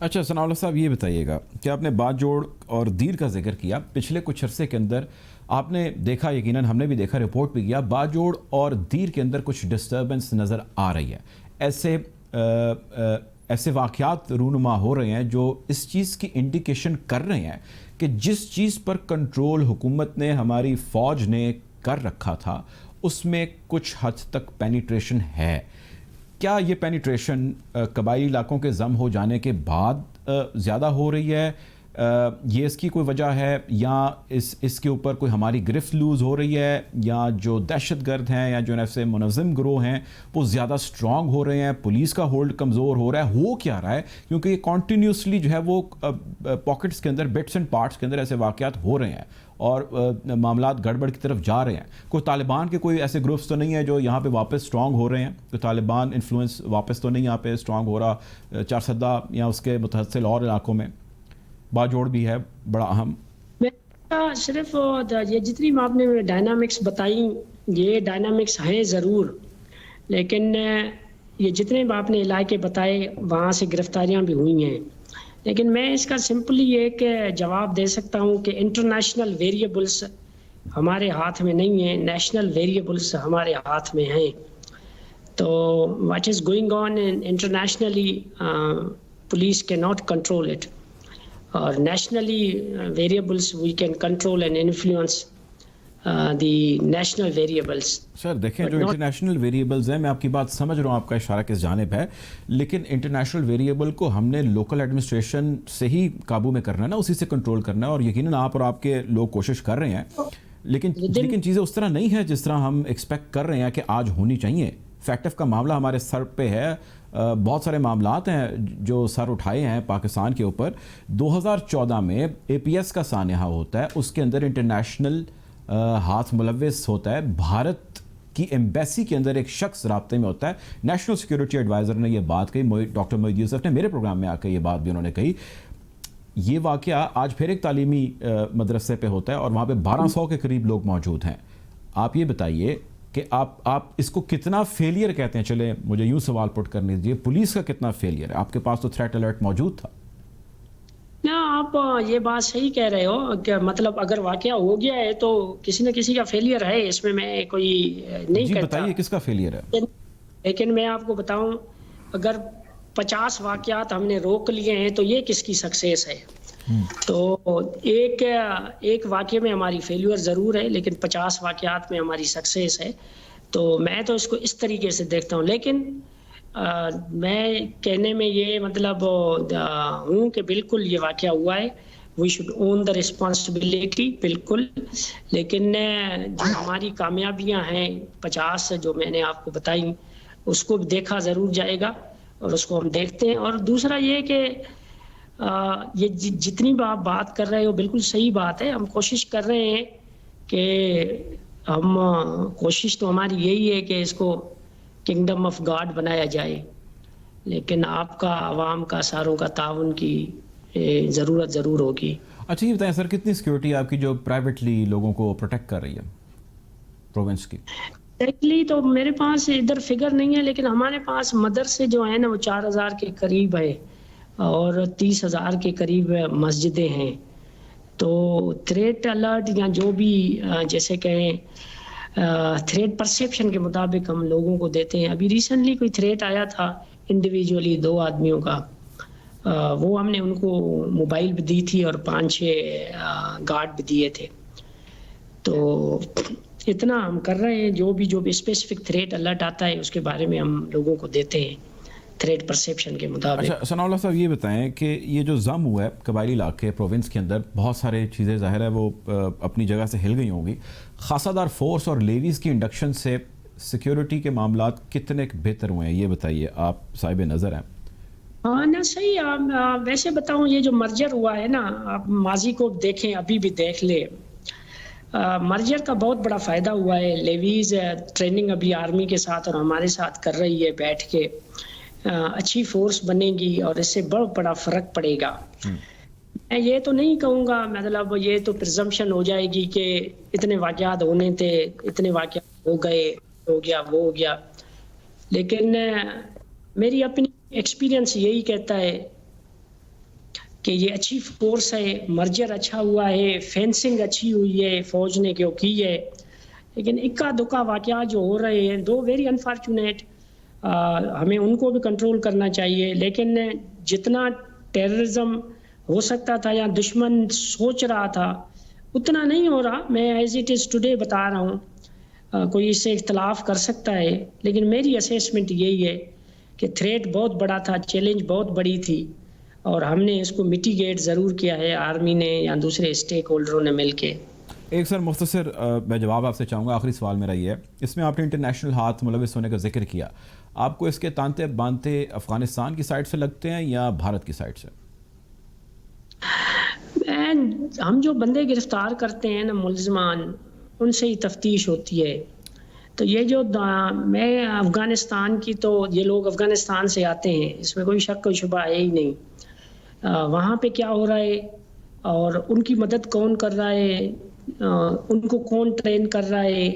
اچھا ثناء اللہ صاحب، یہ بتائیے گا کہ آپ نے بات جوڑ اور دیر کا ذکر کیا. پچھلے کچھ عرصے کے اندر آپ نے دیکھا، یقیناً ہم نے بھی دیکھا، رپورٹ بھی کیا، بات جوڑ اور دیر کے اندر کچھ ڈسٹربنس نظر آ رہی ہے. ایسے واقعات رونما ہو رہے ہیں جو اس چیز کی انڈیکیشن کر رہے ہیں کہ جس چیز پر کنٹرول حکومت نے، ہماری فوج نے کر رکھا تھا، اس میں کچھ حد تک پینیٹریشن ہے. کیا یہ پینیٹریشن قبائلی علاقوں کے ضم ہو جانے کے بعد زیادہ ہو رہی ہے؟ یہ اس کی کوئی وجہ ہے، یا اس کے اوپر کوئی ہماری گرفت لوز ہو رہی ہے، یا جو دہشت گرد ہیں یا جو ایسے منظم گروہ ہیں وہ زیادہ سٹرونگ ہو رہے ہیں، پولیس کا ہولڈ کمزور ہو رہا ہے، ہو کیا رہا ہے؟ کیونکہ یہ کنٹینیوسلی جو ہے وہ پاکٹس کے اندر، بٹس اینڈ پارٹس کے اندر ایسے واقعات ہو رہے ہیں اور معاملات گڑبڑ کی طرف جا رہے ہیں. کوئی طالبان کے کوئی ایسے گروپس تو نہیں ہیں جو یہاں پہ واپس سٹرونگ ہو رہے ہیں؟ کوئی طالبان انفلوئنس واپس تو نہیں یہاں پہ سٹرونگ ہو رہا چارسدہ یا اس کے متحصل اور علاقوں میں؟ باجوڑ بھی ہے بڑا اہم. میں صرف یہ جتنی آپ نے ڈائنامکس بتائیں، یہ ڈائنامکس ہیں ضرور، لیکن یہ جتنے بھی آپ نے علاقے بتائے وہاں سے گرفتاریاں بھی ہوئی ہیں. لیکن میں اس کا سمپلی ایک جواب دے سکتا ہوں کہ انٹرنیشنل ویریبلس ہمارے ہاتھ میں نہیں ہیں، نیشنل ویریبلس ہمارے ہاتھ میں ہیں. تو what is going on internationally پولیس کی ناٹ کنٹرول اٹ، اور nationally variables we can control and influence the national variables. Sir دیکھیں، جو انٹرنیشنل ویریبلز ہیں، میں آپ کی بات سمجھ رہا ہوں، آپ کا اشارہ کس جانب ہے، لیکن انٹرنیشنل ویریبل کو ہم نے لوکل ایڈمنسٹریشن سے ہی قابو میں کرنا ہے نا، اسی سے کنٹرول کرنا ہے، اور یقیناً آپ اور آپ کے لوگ کوشش کر رہے ہیں، لیکن چیزیں اس طرح نہیں ہیں جس طرح ہم ایکسپیکٹ کر رہے ہیں کہ آج ہونی چاہیے. فیکٹ آف کا معاملہ ہمارے سر پہ ہے، بہت سارے معاملات ہیں جو سر اٹھائے ہیں پاکستان کے اوپر. 2014 میں اے پی ایس کا سانحہ ہوتا ہے، اس کے اندر انٹرنیشنل ہاتھ ملوث ہوتا ہے. بھارت کی ایمبیسی کے اندر ایک شخص رابطے میں ہوتا ہے. نیشنل سیکیورٹی ایڈوائزر نے یہ بات کہی، ڈاکٹر محی یوسف نے میرے پروگرام میں آ کے یہ بات بھی انہوں نے کہی. یہ واقعہ آج پھر ایک تعلیمی مدرسے پہ ہوتا ہے اور وہاں پہ 1200 کے قریب لوگ موجود ہیں. آپ یہ بتائیے کہ آپ اس کو کتنا فیلئر کہتے ہیں؟ چلے مجھے یوں سوال پٹ کرنے دیجیے، پولیس کا کتنا فیلئر ہے؟ آپ کے پاس تو تھریٹ الرٹ موجود تھا. نا، آپ یہ بات صحیح کہہ رہے ہو کہ مطلب اگر واقعہ ہو گیا ہے تو کسی نہ کسی کا فیلئر ہے، اس میں کوئی نہیں کہتا. بتائیے کس کا فیلئر ہے؟ لیکن میں آپ کو بتاؤں، اگر 50 واقعات ہم نے روک لیے ہیں تو یہ کس کی سکسیس ہے؟ تو ایک واقعے میں ہماری فیلئر ضرور ہے، لیکن 50 واقعات میں ہماری سکسیس ہے. تو میں تو اس کو اس طریقے سے دیکھتا ہوں. لیکن میں کہنے میں یہ مطلب ہوں کہ بالکل یہ واقعہ ہوا ہے، we should own the responsibility, بالکل. لیکن جو ہماری کامیابیاں ہیں 50 جو میں نے آپ کو بتائی، اس کو دیکھا ضرور جائے گا اور اس کو ہم دیکھتے ہیں. اور دوسرا یہ کہ یہ جتنی آپ بات کر رہے ہو بالکل صحیح بات ہے. ہم کوشش کر رہے ہیں کہ کوشش تو ہماری یہی ہے کہ اس کو کنگڈم آف گاڈ بنایا جائے، لیکن آپ کا، عوام کا، ساروں کا تعاون کی ضرورت ضرور ہوگی. اچھا یہ بتائیں سر، کتنی سیکیورٹی آپ کی جو پرائیویٹلی لوگوں کو پروٹیکٹ کر رہی ہے پروونس کی؟ ایکچولی تو میرے پاس ادھر فگر نہیں ہے، لیکن ہمارے پاس مدرسے جو ہیں نا وہ 4000 کے قریب ہے اور 30,000 کے قریب مسجدیں ہیں. تو تھریٹ الرٹ یا جو بھی جیسے کہیں تھریٹ پرسیپشن کے مطابق ہم لوگوں کو دیتے ہیں. ابھی ریسنٹلی کوئی تھریٹ آیا تھا انڈیویجولی 2 آدمیوں کا، وہ ہم نے ان کو موبائل بھی دی تھی اور 5-6 گارڈ بھی دیے تھے. تو اتنا ہم کر رہے ہیں. جو بھی اسپیسیفک تھریٹ الرٹ آتا ہے اس کے بارے میں ہم لوگوں کو دیتے ہیں تھریٹ پرسیپشن کے مطابق. اچھا ثناء اللہ صاحب یہ بتائیں کہ یہ جو ضم ہوا ہے قبائلی علاقے پروونس کے اندر، بہت سارے چیزیں ظاہر ہے وہ اپنی جگہ سے ہل گئی ہوں گی. خاصہ دار فورس اور لیویز کی انڈکشن سے سیکیورٹی کے معاملات کتنے بہتر ہوئے ہیں؟ یہ بتائیے، آپ صاحب نظر ہیں. ہاں نا صحیح. ویسے بتاؤں، یہ جو مرجر ہوا ہے نا، آپ ماضی کو دیکھیں، ابھی بھی دیکھ لیں، مرجر کا بہت بڑا فائدہ ہوا ہے. لیویز ٹریننگ ابھی آرمی کے ساتھ اور ہمارے ساتھ کر رہی ہے بیٹھ کے. اچھی فورس بنے گی اور اس سے بہت بڑا فرق پڑے گا. میں یہ تو نہیں کہوں گا، مطلب یہ تو پرزمپشن ہو جائے گی کہ اتنے واقعات ہونے تھے، اتنے واقعات ہو گئے، ہو گیا وہ ہو گیا. لیکن میری اپنی ایکسپیرینس یہی کہتا ہے کہ یہ اچھی فورس ہے, مرجر اچھا ہوا ہے, فینسنگ اچھی ہوئی ہے, فوج نے کیوں کی ہے, لیکن اکا دکا واقعات جو ہو رہے ہیں دو ویری انفارچونیٹ, ہمیں ان کو بھی کنٹرول کرنا چاہیے. لیکن جتنا ٹیررزم ہو سکتا تھا یا دشمن سوچ رہا تھا اتنا نہیں ہو رہا. میں ایز اٹ از ٹوڈے بتا رہا ہوں, کوئی اس سے اختلاف کر سکتا ہے, لیکن میری اسیسمنٹ یہی ہے کہ تھریٹ بہت بڑا تھا, چیلنج بہت بڑی تھی, اور ہم نے اس کو میٹیگیٹ ضرور کیا ہے, آرمی نے یا دوسرے اسٹیک ہولڈروں نے مل کے. ایک سر مختصر میں جواب آپ سے چاہوں گا, آخری سوال میرا یہ ہے, اس میں آپ نے انٹرنیشنل ہاتھ ملوث ہونے کا ذکر کیا, آپ کو اس کے تانتے باندھتے افغانستان کی سائڈ سے لگتے ہیں یا بھارت کی سائڈ سے؟ ہم جو بندے گرفتار کرتے ہیں نا ملزمان, ان سے ہی تفتیش ہوتی ہے. تو یہ جو میں افغانستان کی, تو یہ لوگ افغانستان سے آتے ہیں, اس میں کوئی شک و شبہ ہے ہی نہیں. وہاں پہ کیا ہو رہا ہے اور ان کی مدد کون کر رہا ہے, ان کو کون ٹرین کر رہا ہے,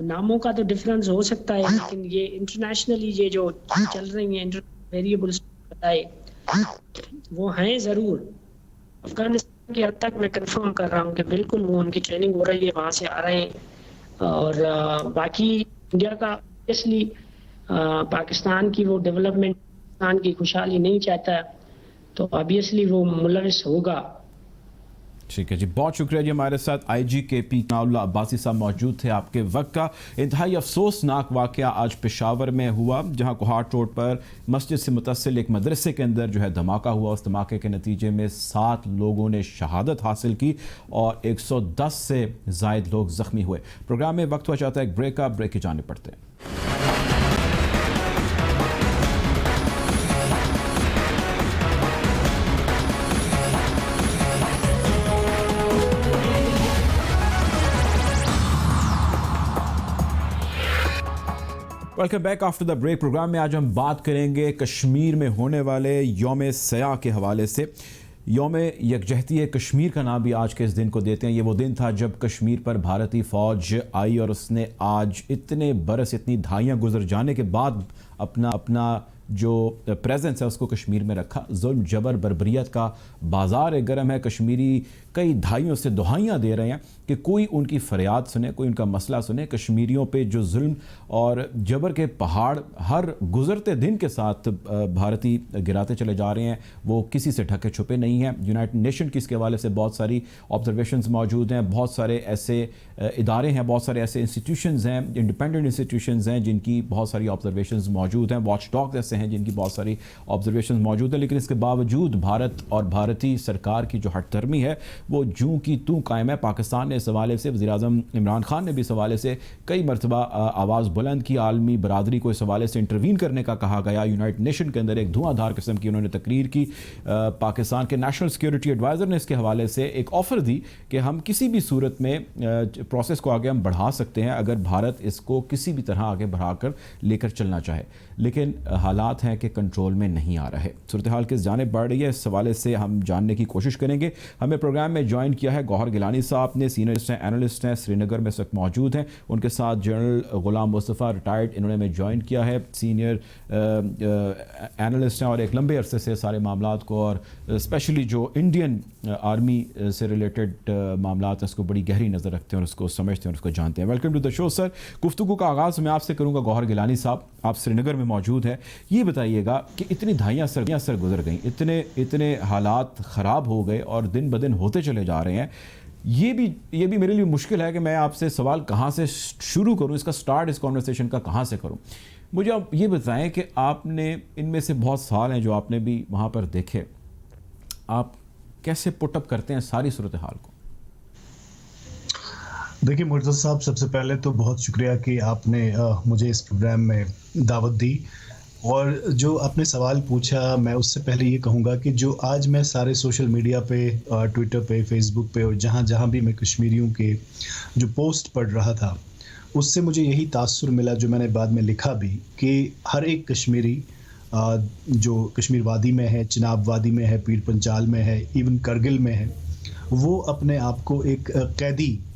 ناموں کا تو ڈفرنس ہو سکتا ہے, لیکن یہ انٹرنیشنلی یہ جو چل رہی ہیں ویریبلس بتائے وہ ہیں ضرور. افغانستان کی حد تک میں کنفرم کر رہا ہوں کہ بالکل وہ ان کی ٹریننگ ہو رہی ہے, وہاں سے آ رہے ہیں. اور باقی انڈیا کا obviously پاکستان کی وہ ڈیولپمنٹ, پاکستان کی خوشحالی نہیں چاہتا, تو obviously وہ ملوث ہوگا. ٹھیک ہے جی, بہت شکریہ جی. ہمارے ساتھ آئی جی کے پی ثناء اللہ عباسی صاحب موجود تھے. آپ کے وقت کا انتہائی افسوسناک واقعہ آج پشاور میں ہوا, جہاں کوہاٹ روڈ پر مسجد سے متصل ایک مدرسے کے اندر جو ہے دھماکہ ہوا. اس دھماکے کے نتیجے میں 7 لوگوں نے شہادت حاصل کی اور 110 سے زائد لوگ زخمی ہوئے. پروگرام میں وقت ہوا چاہتا ہے ایک بریک کا, بریک کی جانے پڑتے ہیں. Welcome back after the break. Programme میں آج ہم بات کریں گے کشمیر میں ہونے والے یوم سیاہ کے حوالے سے. یوم یکجہتی کشمیر کا نام بھی آج کے اس دن کو دیتے ہیں. یہ وہ دن تھا جب کشمیر پر بھارتی فوج آئی اور اس نے آج اتنے برس, اتنی دہائیاں گزر جانے کے بعد اپنا جو پریزنس ہے اس کو کشمیر میں رکھا. ظلم, جبر, بربریت کا بازار گرم ہے. کشمیری کئی دہائیوں سے دہائیاں دے رہے ہیں کہ کوئی ان کی فریاد سنے, کوئی ان کا مسئلہ سنے. کشمیریوں پہ جو ظلم اور جبر کے پہاڑ ہر گزرتے دن کے ساتھ بھارتی گراتے چلے جا رہے ہیں, وہ کسی سے ڈھکے چھپے نہیں ہیں. یونائٹڈ نیشن کی اس کے حوالے سے بہت ساری آبزرویشنز موجود ہیں, بہت سارے ایسے ادارے ہیں, بہت سارے ایسے انسٹیٹیوشنز ہیں, انڈیپینڈنٹ انسٹیٹیوشنز ہیں جن کی بہت ساری آبزرویشنز موجود ہیں, واچ ڈاگز ایسے ہیں جن کی بہت ساری آبزرویشنز موجود ہیں. لیکن اس کے باوجود بھارت اور بھارتی سرکار کی جو ہٹ دھرمی ہے وہ جوں کی توں قائم ہے. پاکستان نے اس حوالے سے, وزیر اعظم عمران خان نے بھی اس حوالے سے کئی مرتبہ آواز بلند کی. عالمی برادری کو اس حوالے سے انٹروین کرنے کا کہا گیا. یونائٹڈ نیشن کے اندر ایک دھواں دھار قسم کی انہوں نے تقریر کی. پاکستان کے نیشنل سیکیورٹی ایڈوائزر نے اس کے حوالے سے ایک آفر دی کہ ہم کسی بھی صورت میں پروسیس کو آگے ہم بڑھا سکتے ہیں اگر بھارت اس کو کسی بھی طرح آگے بڑھا کر لے کر چلنا چاہے. لیکن حالات ہیں کہ کنٹرول میں نہیں آ رہے. صورتحال کس جانب بڑھ رہی ہے, اس حوالے سے ہم جاننے کی کوشش کریں گے. ہمیں پروگرام میں جوائن کیا ہے گوہر گیلانی صاحب نے, سینئر اینالسٹ ہیں, سری نگر میں اس وقت موجود ہیں. ان کے ساتھ جنرل غلام مصطفیٰ ریٹائرڈ, انہوں نے ہمیں جوائن کیا ہے, سینئر اینالسٹ ہیں اور ایک لمبے عرصے سے سارے معاملات کو اور اسپیشلی جو انڈین آرمی سے ریلیٹڈ معاملات ہیں اس کو بڑی گہری نظر رکھتے ہیں اور اس کو سمجھتے ہیں اور اس کو جانتے ہیں. ویلکم ٹو دا شو سر. گفتگو کا آغاز میں آپ سے کروں گا. گوہر گیلانی صاحب, آپ سری نگر میں موجود ہیں, یہ بتائیے گا کہ اتنی دہائیاں سر گزر گئیں, اتنے حالات خراب ہو گئے اور دن بدن ہوتے چلے جا رہے ہیں. یہ بھی میرے لیے مشکل ہے کہ میں آپ سے سوال کہاں سے شروع کروں, اس کا سٹارٹ اس کانورسیشن کا کہاں سے کروں. مجھے آپ یہ بتائیں کہ آپ نے ان میں سے بہت سال ہیں جو آپ نے بھی وہاں پر دیکھے, آپ کیسے پٹ اپ کرتے ہیں ساری صورتحال کو؟ دیکھیے مرتضی صاحب, سب سے پہلے تو بہت شکریہ کہ آپ نے مجھے اس پروگرام میں دعوت دی. اور جو آپ نے سوال پوچھا, میں اس سے پہلے یہ کہوں گا کہ جو آج میں سارے سوشل میڈیا پہ, ٹویٹر پہ, فیس بک پہ اور جہاں بھی میں کشمیریوں کے جو پوسٹ پڑھ رہا تھا, اس سے مجھے یہی تاثر ملا جو میں نے بعد میں لکھا بھی, کہ ہر ایک کشمیری جو کشمیر وادی میں ہے, چناب وادی میں ہے, پیر پنچال میں ہے, ایون کرگل میں ہے, وہ اپنے آپ کو ایک قیدی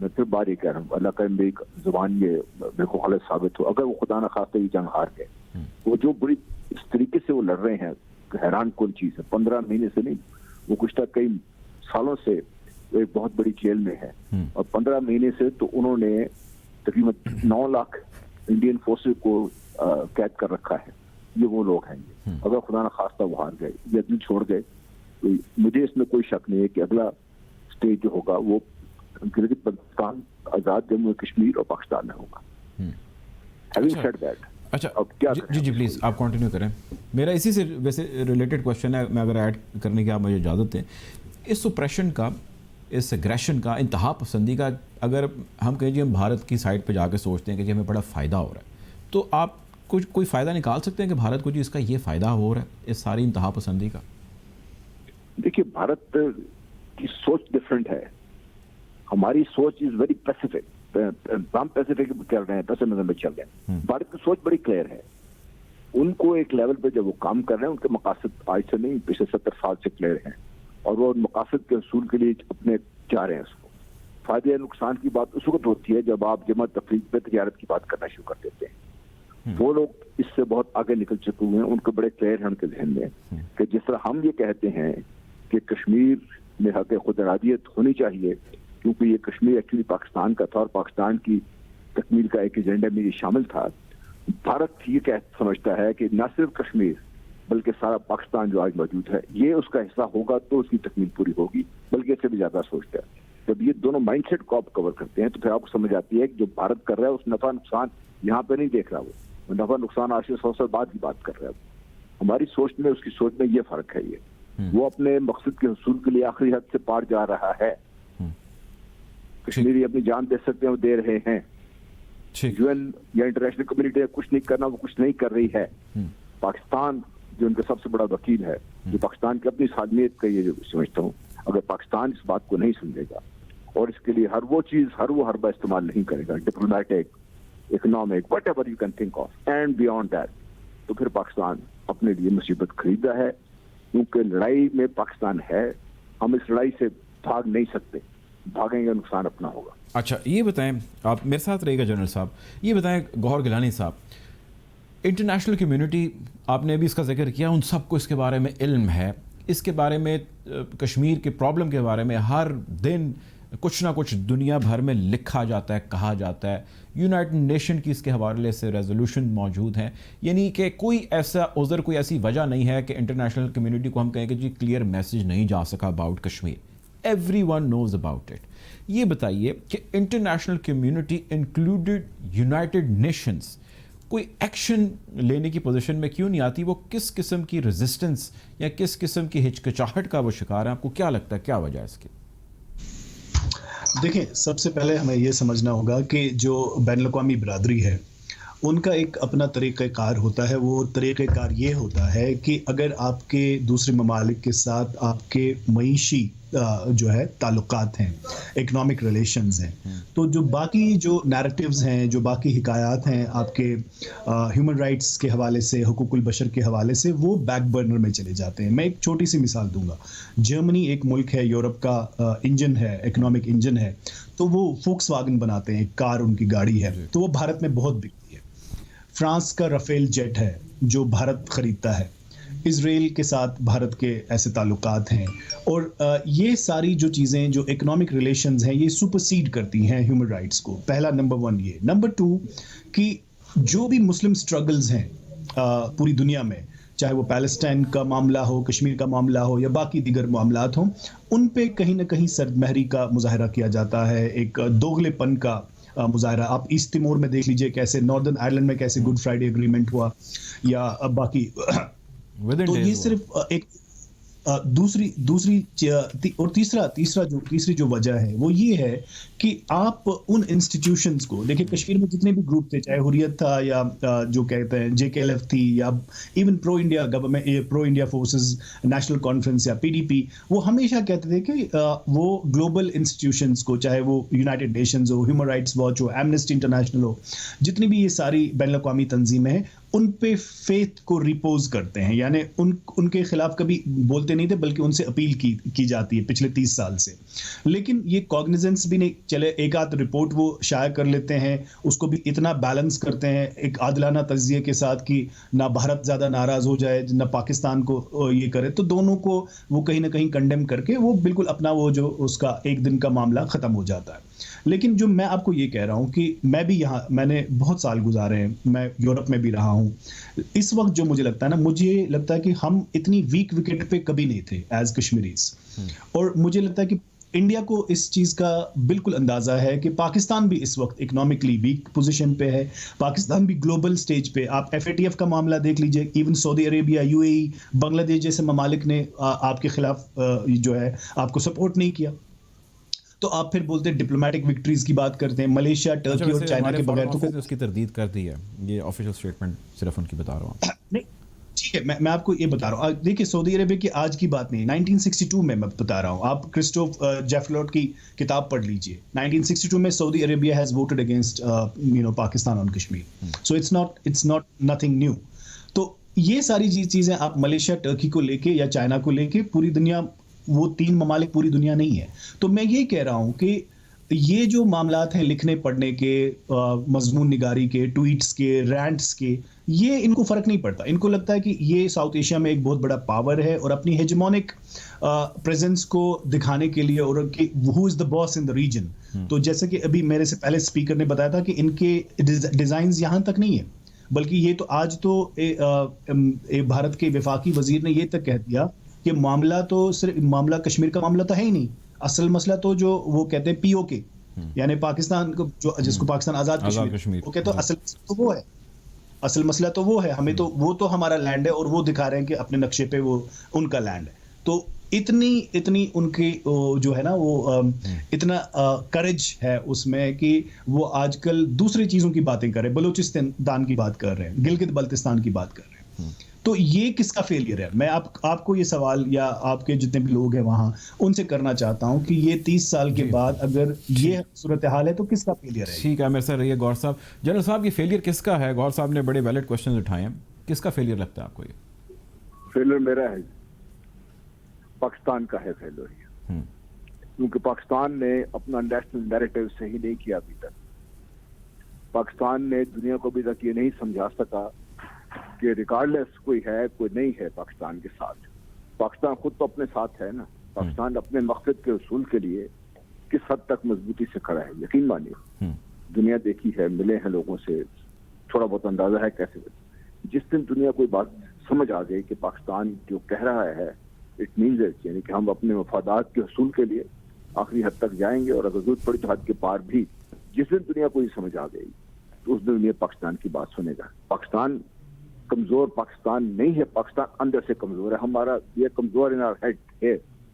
میں پھر بار یہ کہہ رہا ہوں, اللہ کا میری زبان یہ میرے کو غلط ثابت ہو, اگر وہ خدا نخواستہ یہ جنگ ہار گئے, وہ جو بڑی اس طریقے سے وہ لڑ رہے ہیں, حیران کن چیز ہے, 15 مہینے سے نہیں, وہ گزشتہ کئی سالوں سے ایک بہت بڑی جیل میں ہے, اور 15 مہینے سے تو انہوں نے تقریباً 9 لاکھ انڈین فورسز کو قید کر رکھا ہے. یہ وہ لوگ ہیں, اگر خدا نخواستہ وہ ہار گئے یا دل چھوڑ گئے, تو مجھے اس میں کوئی شک نہیں ہے کہ اگلا اسٹیج جو ہوگا وہ گلگت بلتستان, آزاد جموں کشمیر اور پاکستان میں ہوگا. Having said that, اچھا جی پلیز آپ کنٹینیو کریں. میرا اسی سے ویسے ریلیٹڈ کوشچن ہے, میں اگر ایڈ کرنے کی آپ مجھے اجازت دیں. اس سپریشن کا, اس اگریشن کا, انتہا پسندی کا, اگر ہم کہیں جی ہم بھارت کی سائڈ پہ جا کے سوچتے ہیں کہ جی ہمیں بڑا فائدہ ہو رہا ہے, تو آپ کچھ کوئی فائدہ نکال سکتے ہیں کہ بھارت کو جی اس کا یہ فائدہ ہو رہا ہے اس ساری انتہا پسندی کا؟ دیکھیے, بھارت کی سوچ ڈفرینٹ ہے, ہماری سوچ از ویری پیسیفک, ہم پیسیفک چل رہے ہیں, پیسیفزم میں چل رہے ہیں. بھارت کی سوچ بڑی کلیئر ہے. ان کو ایک لیول پہ جب وہ کام کر رہے ہیں, ان کے مقاصد آج سے نہیں پچھلے 70 سال سے کلیئر ہیں, اور وہ مقاصد کے حصول کے لیے اپنے چاہ رہے ہیں. اس کو فائدے نقصان کی بات اس وقت ہوتی ہے جب آپ جمع تفریق پہ تجارت کی بات کرنا شروع کر دیتے ہیں. وہ لوگ اس سے بہت آگے نکل چکے ہوئے ہیں, ان کو بڑے کلیئر ہیں ان کے ذہن میں کہ جس طرح ہم یہ کہتے ہیں کہ کشمیر میں حق خود ارادیت ہونی چاہیے, کیونکہ یہ کشمیر ایکچولی پاکستان کا تھا اور پاکستان کی تکمیل کا ایک ایجنڈا میں یہ شامل تھا. بھارت یہ سمجھتا ہے کہ نہ صرف کشمیر بلکہ سارا پاکستان جو آج موجود ہے یہ اس کا حصہ ہوگا تو اس کی تکمیل پوری ہوگی, بلکہ اس سے بھی زیادہ سوچتا ہے. جب یہ دونوں مائنڈ سیٹ کو آپ کور کرتے ہیں تو پھر آپ کو سمجھ آتی ہے کہ جو بھارت کر رہا ہے اس نفع نقصان یہاں پہ نہیں دیکھ رہا, وہ نفع نقصان آج سے 100 سال بعد کی بات کر رہا ہے. ہماری سوچ میں اس کی سوچ میں یہ فرق ہے. وہ اپنے مقصد کے حصول کے لیے آخری حد سے پار جا رہا ہے. کشمیری اپنی جان دے سکتے ہیں, وہ دے رہے ہیں. یو این یا انٹرنیشنل کمیونٹی کچھ نہیں کرنا, وہ کچھ نہیں کر رہی ہے. پاکستان جو ان کا سب سے بڑا وکیل ہے, جو پاکستان کی اپنی حاکمیت کا یہ جو سمجھتا ہوں, اگر پاکستان اس بات کو نہیں سمجھے گا اور اس کے لیے ہر وہ چیز, ہر وہ حربہ استعمال نہیں کرے گا, diplomatic, economic, whatever you can think of and beyond that, تو پھر پاکستان اپنے لیے مصیبت خریدا ہے. کیونکہ لڑائی میں پاکستان ہے, ہم اس لڑائی سے بھاگ نہیں سکتے, بھاگیں گے نقصان اپنا ہوگا. اچھا یہ بتائیں, آپ میرے ساتھ رہے گا جنرل صاحب, یہ بتائیں گوہر گیلانی صاحب, انٹرنیشنل کمیونٹی, آپ نے بھی اس کا ذکر کیا, ان سب کو اس کے بارے میں علم ہے, اس کے بارے میں کشمیر کے پرابلم کے بارے میں ہر دن کچھ نہ کچھ دنیا بھر میں لکھا جاتا ہے, کہا جاتا ہے. یونائٹڈ نیشن کی اس کے حوالے سے ریزولوشن موجود ہیں. یعنی کہ کوئی ایسا عذر, کوئی ایسی وجہ نہیں ہے کہ انٹرنیشنل کمیونٹی کو ہم کہیں کہ جی کلیئر میسیج نہیں جا سکا about Kashmir. Every one knows about it. یہ بتائیے کہ international community included United nations کوئی ایکشن لینے کی پوزیشن میں کیوں نہیں آتی؟ وہ کس قسم کی ریزسٹنس یا کس قسم کی ہچکچاہٹ کا وہ شکار ہے؟ آپ کو کیا لگتا ہے کیا وجہ ہے اس کی؟ دیکھیں, سب سے پہلے ہمیں یہ سمجھنا ہوگا کہ جو بین الاقوامی برادری ہے ان کا ایک اپنا طریقہ کار ہوتا ہے. وہ طریقہ کار یہ ہوتا ہے کہ اگر آپ کے دوسرے ممالک کے ساتھ آپ کے معیشی جو ہے تعلقات ہیں, اکنامک ریلیشنز ہیں, تو جو باقی جو نیریٹیوز ہیں, جو باقی حکایات ہیں آپ کے ہیومن رائٹس کے حوالے سے, حقوق البشر کے حوالے سے, وہ بیک برنر میں چلے جاتے ہیں. میں ایک چھوٹی سی مثال دوں گا. جرمنی ایک ملک ہے, یورپ کا انجن ہے, اکنامک انجن ہے, تو وہ فوکس واگن بناتے ہیں, ایک کار ان کی گاڑی ہے, تو وہ بھارت میں بہت بکتی ہے. فرانس کا رافیل جیٹ ہے جو بھارت خریدتا ہے. اسرائیل کے ساتھ بھارت کے ایسے تعلقات ہیں, اور یہ ساری جو چیزیں جو اکنامک ریلیشنز ہیں یہ سپرسیڈ کرتی ہیں ہیومن رائٹس کو. پہلا نمبر 1 یہ. نمبر 2 کہ جو بھی مسلم سٹرگلز ہیں پوری دنیا میں, چاہے وہ پیلسٹائن کا معاملہ ہو, کشمیر کا معاملہ ہو یا باقی دیگر معاملات ہوں, ان پہ کہیں نہ کہیں سرد مہری کا مظاہرہ کیا جاتا ہے, ایک دوغلے پن کا مظاہرہ. آپ ایسٹ تیمور میں دیکھ لیجئے کیسے, ناردرن آئرلینڈ میں کیسے گڈ فرائیڈے اگریمنٹ ہوا, یا باقی. تو یہ صرف ایک دوسری اور تیسری جو وجہ ہے وہ یہ ہے کہ آپ ان انسٹیٹیوشنز کو دیکھیں. کشمیر میں جتنے بھی گروپ تھے, چاہے حریت تھا یا جو کہتے ہیں JKLF تھی, یا ایون پرو انڈیا گورنمنٹ, پرو انڈیا فورسز, نیشنل کانفرنس یا PDP, وہ ہمیشہ کہتے تھے کہ وہ گلوبل انسٹیٹیوشنز کو, چاہے وہ یونائٹڈ نیشنز ہو, ہیومن رائٹس واچ ہو, ایمنسٹی انٹرنیشنل ہو, جتنی بھی یہ ساری بین الاقوامی تنظیمیں ہیں, ان پہ فیتھ کو ریپوز کرتے ہیں, یعنی ان کے خلاف کبھی بولتے نہیں تھے بلکہ ان سے اپیل کی جاتی ہے پچھلے 30 سال سے. لیکن یہ کوگنیزنس بھی نہیں, چلے ایک آدھ رپورٹ وہ شائع کر لیتے ہیں, اس کو بھی اتنا بیلنس کرتے ہیں ایک عادلانہ تجزیے کے ساتھ کہ نہ بھارت زیادہ ناراض ہو جائے نہ پاکستان کو یہ کرے, تو دونوں کو وہ کہیں نہ کہیں کنڈیم کر کے وہ بالکل اپنا وہ جو اس کا ایک دن کا معاملہ ختم ہو جاتا ہے. لیکن جو میں آپ کو یہ کہہ رہا ہوں کہ میں بھی یہاں, میں نے بہت سال گزارے ہیں, میں یورپ میں بھی رہا ہوں, اس وقت جو مجھے لگتا ہے نا, مجھے لگتا ہے کہ ہم اتنی ویک وکٹ پہ کبھی نہیں تھے ایز کشمیریز, اور مجھے لگتا ہے کہ انڈیا کو اس چیز کا بالکل اندازہ ہے کہ پاکستان بھی اس وقت اکنامکلی ویک پوزیشن پہ ہے, پاکستان بھی گلوبل سٹیج پہ, آپ FATF کا معاملہ دیکھ لیجئے, ایون سعودی عربیہ, UAE, بنگلہ دیش جیسے ممالک نے آپ کے خلاف جو ہے آپ کو سپورٹ نہیں کیا, تو آپ پھر بولتے ہیں ڈپلومیٹک وکٹریز کی بات کرتے ہیں, ملیشیا, ٹرکی اور چائنا کے بغیر تو اس کی تردید کر دی ہے, یہ آفیشیل سٹیٹمنٹ صرف ان کی بتا رہا ہوں. نہیں ٹھیک ہے, میں آپ کو یہ بتا رہا ہوں, دیکھیے سعودی عربیہ کی آج کی بات نہیں, 1962 میں بتا رہا ہوں, آپ کرسٹوف جیفلوٹ کی کتاب پڑھ لیجئے, 1962 میں Saudi Arabia has voted against Pakistan on Kashmir, so it's not nothing new. تو یہ ساری چیزیں آپ ملیشیا, ٹرکی کو لے کے یا چائنا کو لے کے, پوری دنیا, وہ 3 ممالک پوری دنیا نہیں ہے. تو میں یہ کہہ رہا ہوں کہ یہ جو معاملات ہیں لکھنے پڑھنے کے, مضمون نگاری کے, ٹویٹس کے, رینٹس کے, یہ ان کو فرق نہیں پڑتا. ان کو لگتا ہے کہ یہ ساؤتھ ایشیا میں ایک بہت بڑا پاور ہے, اور اپنی ہیجمونک پریزنس کو دکھانے کے لیے, اور کہ ہو از دا باس ان دا ریجن. تو جیسے کہ ابھی میرے سے پہلے اسپیکر نے بتایا تھا کہ ان کے ڈیزائنز یہاں تک نہیں ہے, بلکہ یہ تو آج تو بھارت کے وفاقی وزیر نے یہ تک کہہ دیا کہ معاملہ تو صرف معاملہ کشمیر کا معاملہ تو ہے ہی نہیں, اصل مسئلہ تو جو وہ کہتے ہیں POK, یعنی پاکستان کو, جو جس کو پاکستان آزاد کشمیر, وہ کہتے ہیں اصل تو وہ ہے, اصل مسئلہ تو وہ ہے, ہمیں تو وہ تو ہمارا لینڈ ہے, اور وہ دکھا رہے ہیں کہ اپنے نقشے پہ وہ ان کا لینڈ ہے. تو اتنی ان کی جو ہے نا وہ اتنا کریج ہے اس میں کہ وہ آج کل دوسری چیزوں کی باتیں کر رہے ہیں, بلوچستان کی بات کر رہے ہیں, گلگت بلتستان کی بات کر رہے ہیں. تو یہ کس کا فیلئر ہے؟ میں آپ کو یہ سوال, یا آپ کے جتنے بھی لوگ ہیں وہاں, ان سے کرنا چاہتا ہوں کہ یہ 30 سال کے بعد اگر یہ صورتحال ہے تو کس کا فیلئر ہے؟ ٹھیک ہے, میرے ساتھ رہیے گور صاحب. جنرل صاحب, یہ فیلئر کس کا ہے؟ گور صاحب نے بڑے ویلڈ کوشچنز اٹھائے ہیں, کس کا فیلئر لگتا ہے آپ کو؟ یہ فیلئر میرا ہے, پاکستان کا ہے فیلئر, کیونکہ پاکستان نے اپنا نیشنل نیریٹو صحیح نہیں کیا ابھی تک. پاکستان نے دنیا کو ابھی تک یہ نہیں سمجھا سکا کہ ریکارڈلیس کوئی ہے کوئی نہیں ہے پاکستان کے ساتھ. پاکستان خود تو اپنے ساتھ ہے نا, پاکستان اپنے مقصد کے حصول کے لیے کس حد تک مضبوطی سے کھڑا ہے, یقین مانیے. دنیا دیکھی ہے, ملے ہیں لوگوں سے, تھوڑا بہت اندازہ ہے کیسے. جس دن دنیا کوئی بات سمجھ آ گئی کہ پاکستان جو کہہ رہا ہے اٹ مینز اٹ, یعنی کہ ہم اپنے مفادات کے حصول کے لیے آخری حد تک جائیں گے, اور اگر ضرورت پڑی تو حد کے پار بھی, جس دن دنیا کو یہ سمجھ آ گئی تو اس دن دنیا پاکستان کی بات سنے گا. پاکستان کمزور پاکستان نہیں ہے, پاکستان اندر سے کمزور ہے. ہمارا یہ کمزور ان آر ہیڈ ہے,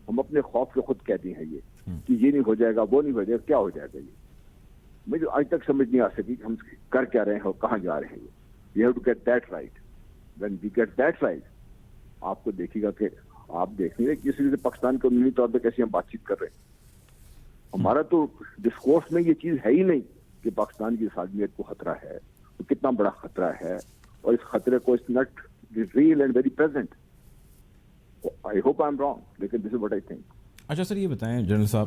ہم اپنے خوف کے خود کہتے ہیں یہ کہ یہ نہیں ہو جائے گا, وہ نہیں ہو جائے گا, کیا ہو جائے گا. یہ مجھے آج تک سمجھ نہیں آ سکی کہ ہم کر کیا رہے ہیں اور کہاں جا رہے ہیں. We have to get that right. When we get that right, آپ کو دیکھے گا کہ آپ دیکھ نہیں رہے کسی سے پاکستان کے عمومی طور پہ کیسے ہم بات چیت کر رہے ہیں. ہمارا تو ڈسکورس میں یہ چیز ہے ہی نہیں کہ پاکستان کی سالمیت کو خطرہ ہے, تو کتنا بڑا خطرہ ہے, اور اس خطرے کو it's not real and very present. I hope I'm wrong, لیکن this is what I think. اچھا سر, یہ بتائیں جنرل صاحب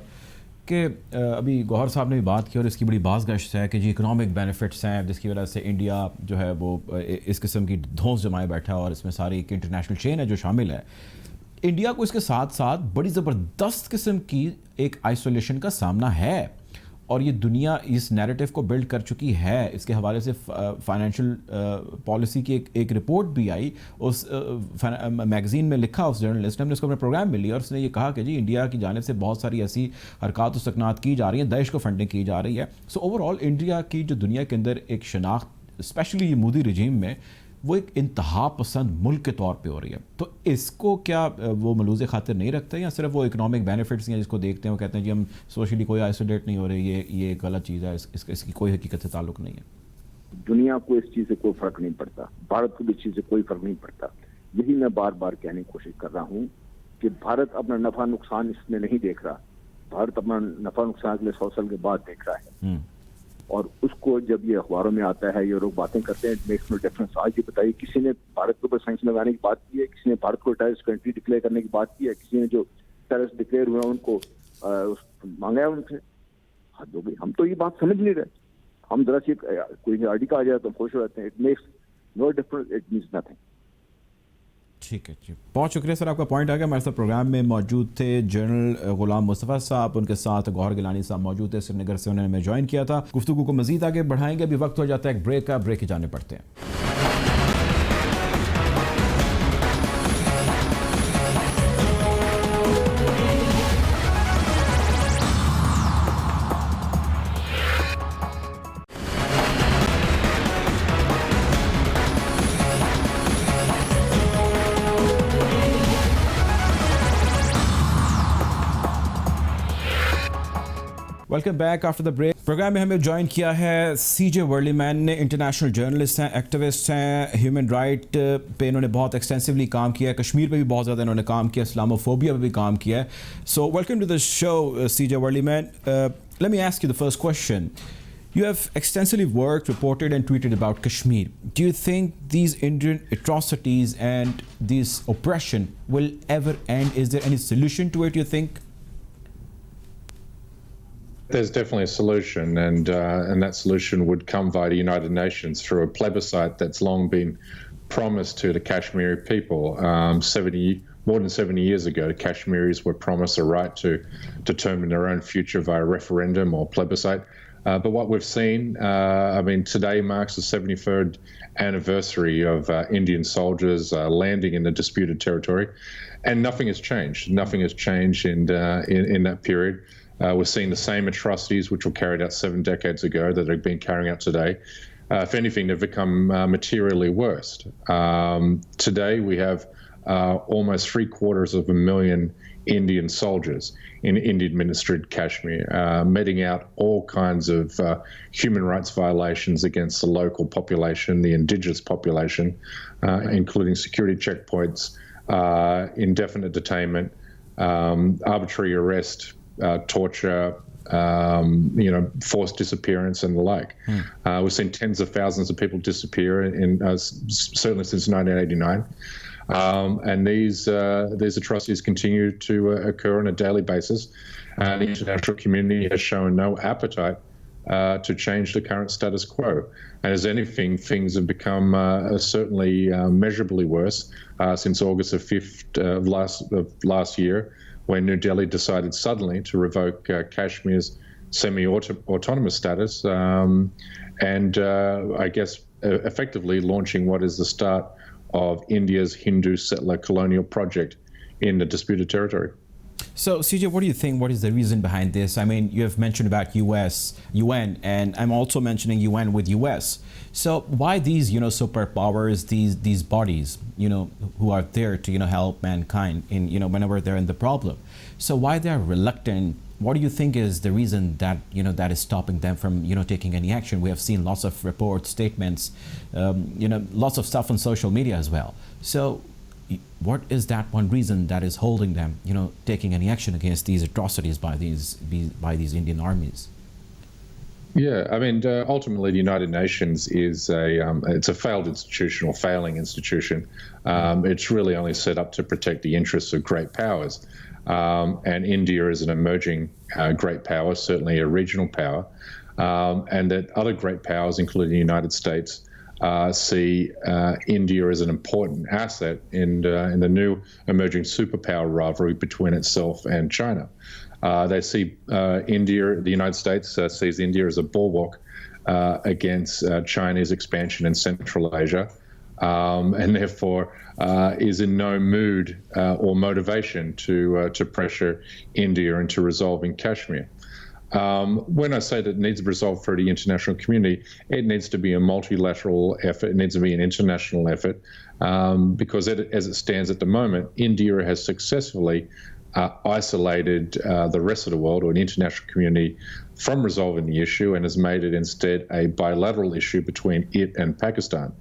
کہ ابھی گوہر صاحب نے بھی بات کی, اور اس کی بڑی باز گشت ہے کہ جی اکنامک بینیفٹس ہیں جس کی وجہ سے انڈیا جو ہے وہ اس قسم کی دھونس جمائے بیٹھا, اور اس میں ساری ایک انٹرنیشنل چین ہے جو شامل ہے. انڈیا کو اس کے ساتھ ساتھ بڑی زبردست قسم کی ایک آئسولیشن کا سامنا ہے, اور یہ دنیا اس نیریٹو کو بلڈ کر چکی ہے. اس کے حوالے سے فائنینشیل پالیسی کی ایک رپورٹ بھی آئی, اس میگزین میں لکھا اس جرنلسٹ نے, ہم نے اس کو اپنے پروگرام میں لیا, اور اس نے یہ کہا کہ جی انڈیا کی جانب سے بہت ساری ایسی حرکات و سکنات کی جا رہی ہیں, داعش کو فنڈنگ کی جا رہی ہے. سو اوور آل انڈیا کی جو دنیا کے اندر ایک شناخت اسپیشلی مودی رجیم میں وہ ایک انتہا پسند ملک کے طور پہ ہو رہی ہے. تو اس کو کیا وہ ملوث خاطر نہیں رکھتے, یا صرف وہ اکنامک بینیفٹس ہیں جس کو دیکھتے ہیں, وہ کہتے ہیں جی ہم سوشلی کوئی آئسولیٹ نہیں ہو رہے, یہ ایک غلط چیز ہے, اس کی کوئی حقیقت سے تعلق نہیں ہے. دنیا کو اس چیز سے کوئی فرق نہیں پڑتا, بھارت کو بھی اس چیز سے کوئی فرق نہیں پڑتا. یہی میں بار بار کہنے کی کوشش کر رہا ہوں کہ بھارت اپنا نفع نقصان اس میں نہیں دیکھ رہا, بھارت اپنا نفع نقصان اگلے 100 سال کے بعد دیکھ رہا ہے. اور اس کو جب یہ اخباروں میں آتا ہے یہ لوگ باتیں کرتے ہیں, اٹ میکس نو ڈفرنس. آج یہ بتائیے کسی نے بھارت کے اوپر سینکشن لگانے کی بات کی ہے, کسی نے بھارت کو ٹیررسٹ کنٹری ڈکلیئر کرنے کی بات کی ہے, کسی نے جو ٹیررسٹ ڈکلیئر ہوئے ان کو مانگا ہے ان سے؟ حد ہو گئی. ہم تو یہ بات سمجھ نہیں رہے. ہم ذرا سی کوئی آرٹیکل آ جائے تو ہم خوش ہو جاتے ہیں. It makes no difference, it means nothing. ٹھیک ہے جی, بہت شکریہ سر, آپ کا پوائنٹ آ گیا. ہمارے ساتھ پروگرام میں موجود تھے جنرل غلام مصطفیٰ صاحب, ان کے ساتھ گوہر گیلانی صاحب موجود تھے, سری نگر سے انہوں نے ہمیں جوائن کیا تھا. گفتگو کو مزید آگے بڑھائیں گے, ابھی وقت ہو جاتا ہے ایک بریک کا, بریک کی جانے پڑتے ہیں. Welcome back after the break. Programme میں ہمیں جوائن کیا ہے سی جے ورلی مین نے, انٹرنیشنل جرنلسٹ ہیں, ایکٹیوسٹ ہیں, ہیومن رائٹ پہ انہوں نے بہت ایکسٹینسولی کام کیا ہے, کشمیر پہ بھی بہت زیادہ انہوں نے کام کیا, اسلاموفوبیا پہ بھی کام کیا ہے. So welcome to the show C J Werleman. Let me ask you the first question. You have extensively worked, reported and tweeted about Kashmir. Do you think these Indian atrocities and this oppression will ever end? Is there any solution to it, you think? There's definitely a solution, and that solution would come via the United Nations through a plebiscite that's long been promised to the Kashmiri people. More than 70 years ago, the Kashmiris were promised a right to determine their own future via referendum or plebiscite. But what we've seen, today marks the 73rd anniversary of Indian soldiers landing in the disputed territory, and nothing has changed. Nothing has changed in that period. We're seeing the same atrocities which were carried out 7 decades ago that are being carried out today. If anything, they've become materially worse. Today we have almost 750,000 Indian soldiers in Indian-administered Kashmir, meting out all kinds of human rights violations against the local population, the indigenous population, including security checkpoints, indefinite detainment, arbitrary arrest, torture, forced disappearance and the like. We've seen tens of thousands of people disappear certainly since 1989. And these atrocities continue to occur on a daily basis. The international community has shown no appetite to change the current status quo. And as anything, things have become certainly measurably worse since August 5th of last year, when New Delhi decided suddenly to revoke Kashmir's semi-autonomous status, and I guess effectively launching what is the start of India's Hindu settler colonial project in the disputed territory. So, CJ, what do you think? What is the reason behind this? I mean, you have mentioned about UN, and I'm also mentioning UN with US. So, why these, superpowers, these bodies, who are there to, help mankind in, whenever they're in the problem? So, why they are reluctant? What do you think is the reason that, that is stopping them from, taking any action? We have seen lots of reports, statements, lots of stuff on social media as well. So, what is that one reason that is holding them, taking any action against these atrocities by these Indian armies? Yeah, ultimately the United Nations is it's a failed institution or failing institution. It's really only set up to protect the interests of great powers. And India is an emerging great power, certainly a regional power, and that other great powers, including the United States, see India as an important asset in the new emerging superpower rivalry between itself and China. They see the United States sees India as a bulwark against China's expansion in Central Asia, and therefore is in no mood or motivation to pressure India into resolving Kashmir. When I say that it needs to be resolved through the international community, it needs to be a multilateral effort. It needs to be an international effort, because as it stands at the moment, India has successfully isolated the rest of the world or the international community from resolving the issue, and has made it instead a bilateral issue between it and Pakistan.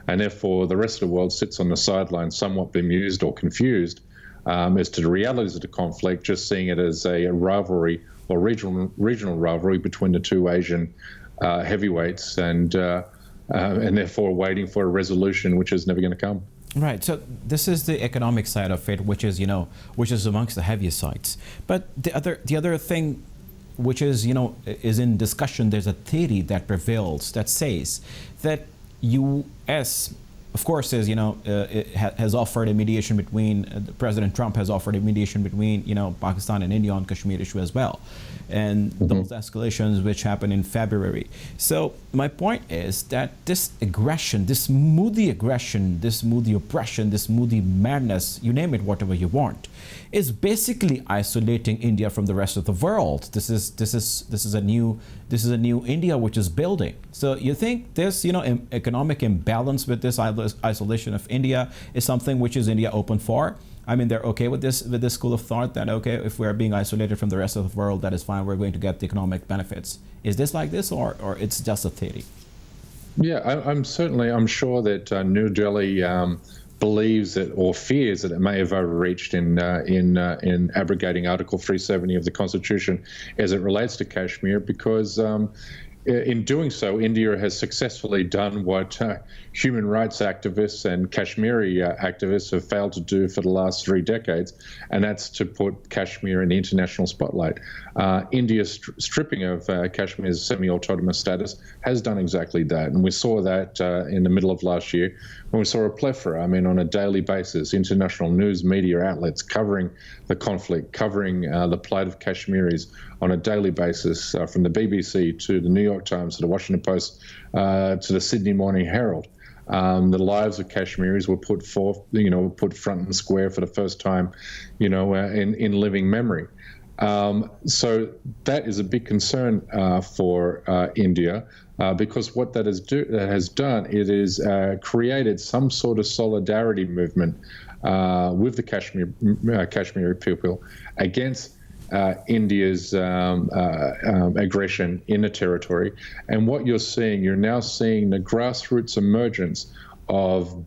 And therefore, the rest of the world sits on the sidelines somewhat bemused or confused as to the realities of the conflict, just seeing it as a rivalry or regional rivalry between the two Asian heavyweights, and therefore waiting for a resolution which is never going to come. Right. So this is the economic side of it, which is amongst the heaviest sides. But the other thing, which is is in discussion, there's a theory that prevails that says that U.S. of course has offered a mediation between President Trump has offered a mediation between Pakistan and India on Kashmir issue as well, and those escalations which happened in February. So my point is that this aggression, this moody oppression, this moody madness, you name it, whatever you want, is basically isolating India from the rest of the world. This is a new India which is building. So you think this economic imbalance with this isolation of India is something which is India open for? I mean, they're okay with this school of thought that, okay, if we're being isolated from the rest of the world, that is fine, we're going to get the economic benefits. Is this like this, or it's just a theory? Yeah, I'm sure that New Delhi believes that, or fears that, it may have overreached in abrogating Article 370 of the Constitution as it relates to Kashmir, because in doing so, India has successfully done what human rights activists and Kashmiri activists have failed to do for the last 3 decades, and that's to put Kashmir in the international spotlight. India's stripping of Kashmir's semi-autonomous status has done exactly that, and we saw that in the middle of last year when we saw a plethora, on a daily basis, international news media outlets covering the conflict, covering the plight of Kashmiris on a daily basis, from the BBC to the New York Times to the Washington Post to the Sydney Morning Herald. The lives of Kashmiris were put forth, put front and square for the first time, in living memory. So that is a big concern for India, because what that has done, it is created some sort of solidarity movement with the Kashmiri people against India's aggression in the territory. And what you're now seeing the grassroots emergence of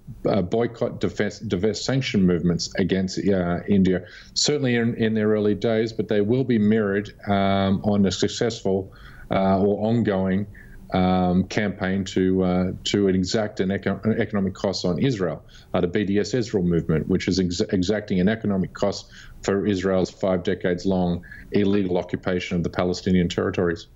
boycott, divest, sanction movements against India, certainly in their early days, but they will be mirrored on a successful or ongoing campaign to exact an economic cost on Israel, the BDS Israel movement, which is exacting an economic cost for Israel's 5 decades long illegal occupation of the Palestinian territories.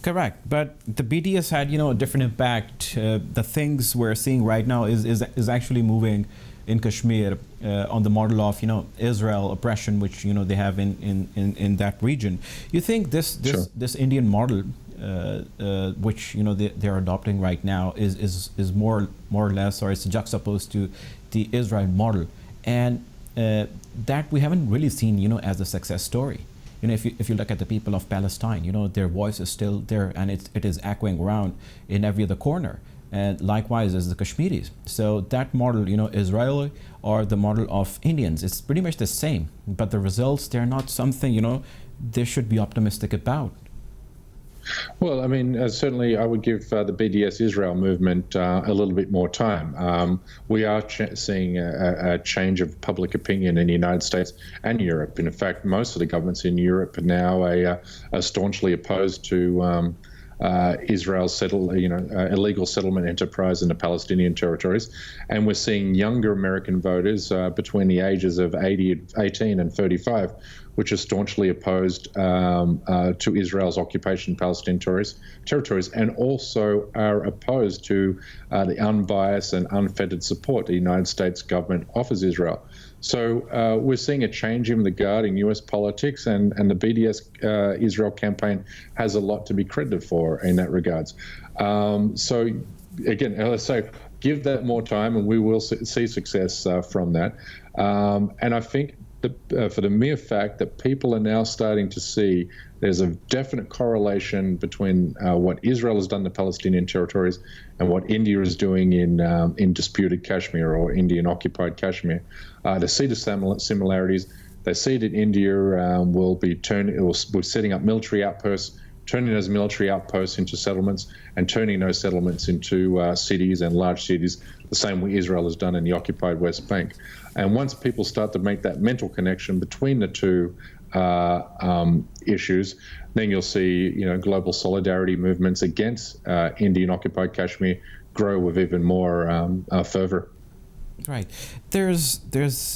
Correct, but the BDS had a different impact. The things we're seeing right now is actually moving in Kashmir on the model of Israel oppression, which they have in that region. You think this Indian model, which they're adopting right now, is more or less, or it's juxtaposed to the Israel model, and that we haven't really seen as a success story. If you look at the people of Palestine, their voice is still there, and it is echoing around in every other corner. And likewise as the Kashmiris. So that model, Israeli or the model of Indians, it's pretty much the same. But the results, they're not something, they should be optimistic about. Well, certainly I would give the BDS Israel movement a little bit more time. We are seeing a change of public opinion in the United States and Europe. In fact, most of the governments in Europe are now are staunchly opposed to Israel's illegal settlement enterprise in the Palestinian territories. And we're seeing younger American voters between the ages of 18 and 35, which are staunchly opposed to Israel's occupation of Palestinian territories, and also are opposed to the unbiased and unfettered support the United States government offers Israel. So we're seeing a change in the guard in U.S. politics, and the BDS Israel campaign has a lot to be credited for in that regards. So again, let's say, give that more time, and we will see success from that. And I think for the mere fact that people are now starting to see there's a definite correlation between what Israel has done to Palestinian territories and what India is doing in disputed Kashmir or Indian-occupied Kashmir. They see the similarities. They see that India will be setting up military outposts, turning those military outposts into settlements, and turning those settlements into cities and large cities, the same way Israel has done in the occupied West Bank. And once people start to make that mental connection between the two, issues, then you'll see, global solidarity movements against Indian-occupied Kashmir grow with even more fervor. Right. There's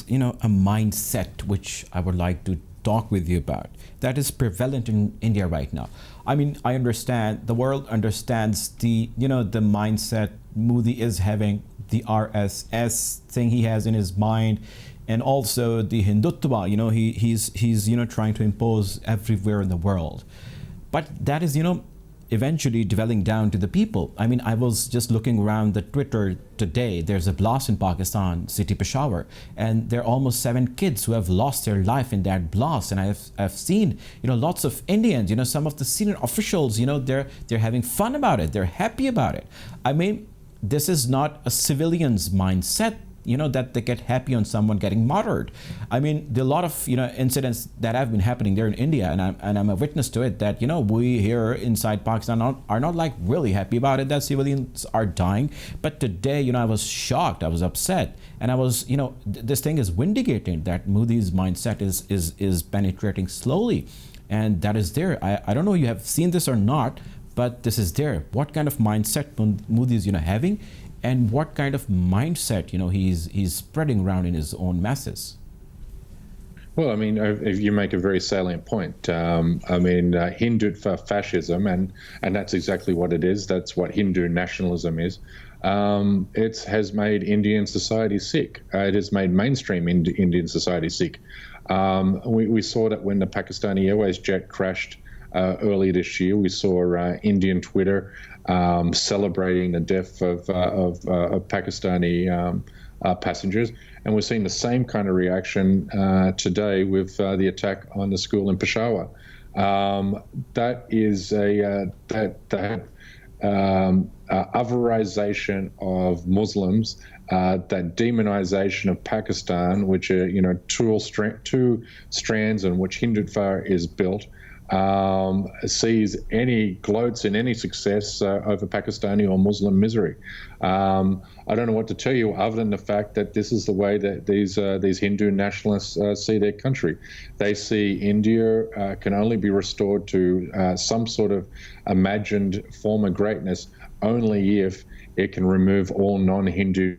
a mindset which I would like to talk with you about that is prevalent in India right now. I mean, I understand, the world understands the mindset Modi is having, the RSS thing he has in his mind, and also the Hindutva, he's trying to impose everywhere in the world. But that is, eventually dwelling down to the people. I mean, I was just looking around the Twitter today. There's a blast in Pakistan, city Peshawar, and there are almost 7 kids who have lost their life in that blast. And I've seen, lots of Indians, some of the senior officials, they're having fun about it. They're happy about it. I mean, this is not a civilian's mindset, that they get happy on someone getting murdered. I mean, there are a lot of, incidents that have been happening there in India, and I'm a witness to it, that, we here inside Pakistan are not like really happy about it, that civilians are dying. But today, I was shocked, I was upset, and I was, this thing is vindicating that Modi's mindset is penetrating slowly, and that is there. I don't know if you have seen this or not, but this is there. What kind of mindset Modi is, having, and what kind of mindset, he's spreading around in his own masses. Well, I mean, if you make a very salient point. Hindutva fascism, and that's exactly what it is. That's what Hindu nationalism is. It has made Indian society sick. It has made mainstream Indian society sick. We saw that when the Pakistani Airways jet crashed earlier this year. We saw Indian Twitter celebrating the death of Pakistani passengers, and we're seeing the same kind of reaction today with the attack on the school in Peshawar. That is otherization of Muslims, that demonization of Pakistan, which are two strands on which Hindutva is built. Gloats in any success over Pakistani or Muslim misery. I don't know what to tell you other than the fact that this is the way that these Hindu nationalists see their country. They see India can only be restored to some sort of imagined form of greatness only if it can remove all non-Hindu.